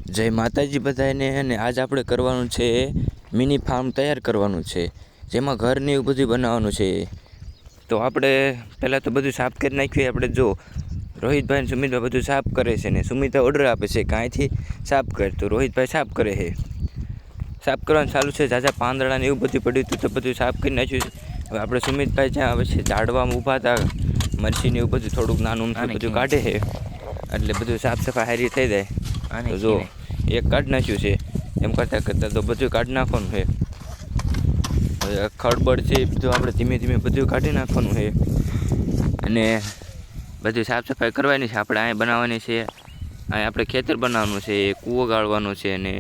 જય માતાજી બધાને. અને આજ આપણે કરવાનું છે મિની ફાર્મ તૈયાર કરવાનું છે, જેમાં ઘરને એવું બધું બનાવવાનું છે. તો આપણે પહેલાં તો બધું સાફ કરી નાખ્યું. આપણે જો રોહિતભાઈ અને સુમિતભાઈ બધું સાફ કરે છે ને સુમિતભાઈ ઓર્ડર આપે છે કે અહીંથી સાફ કર, તો રોહિતભાઈ સાફ કરે છે. સાફ કરવાનું ચાલુ છે. ઝાઝા પાંદડા ને એવું બધું પડ્યું હતું તો બધું સાફ કરી નાખ્યું. હવે આપણે સુમિતભાઈ જ્યાં આવે છે ઝાડવામાં ઊભા હતા, મરચીને એવું બધું થોડુંક નાનું બધું કાઢે છે, એટલે બધું સાફ સફાઈ સારી થઈ જાય. તો જો એક કાઢી નાખ્યું છે, એમ કરતાં કરતાં તો બધું કાઢી નાખવાનું છે. હવે ખડબડ છે એ બધું આપણે ધીમે ધીમે બધું કાઢી નાખવાનું છે, અને બધું સાફ સફાઈ કરવાની છે. આપણે અહીં બનાવવાની છે, અહીં આપણે ખેતર બનાવવાનું છે, કૂવો ગાળવાનો છે, અને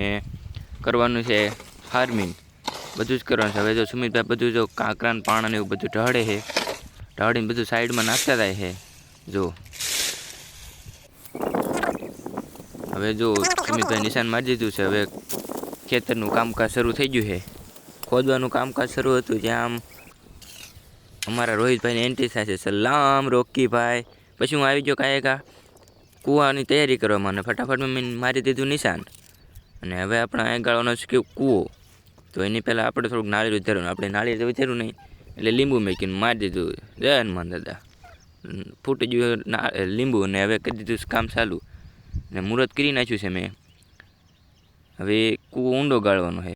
કરવાનું છે ફાર્મિંગ, બધું જ કરવાનું છે. હવે જો સુમિતભાઈ બધું જો કાંકરાન પાણા ને એવું બધું ઢળે છે, ઢળીને બધું સાઈડમાં નાખતા જાય છે. જો હવે જો સુમિતભાઈ નિશાન મારી દીધું છે. હવે ખેતરનું કામકાજ શરૂ થઈ ગયું છે, ખોદવાનું કામકાજ શરૂ હતું. જ્યાં આમ અમારા રોહિતભાઈને એન્ટ્રી થાય છે. સલામ રોકીભાઈ. પછી હું આવી ગયો કાંઈ કૂવાની તૈયારી કરવામાં, અને ફટાફટ મેં મારી દીધું નિશાન. અને હવે આપણે અહીં ગાળવાનો છે કૂવો. તો એની પહેલાં આપણે થોડુંક નાળિયેર ઉધારવાનું. આપણે નાળિયેર ઉધાર્યું નહીં એટલે લીંબુ મેકીને મારી દીધું. જય હનુમાન દાદા. ફૂટી ગયું લીંબુ, અને હવે કરી દીધું કામ ચાલુ, ને મુહૂર્ત કરી નાખ્યું છે મેં. હવે કૂવો ઊંડો ગાળવાનો છે.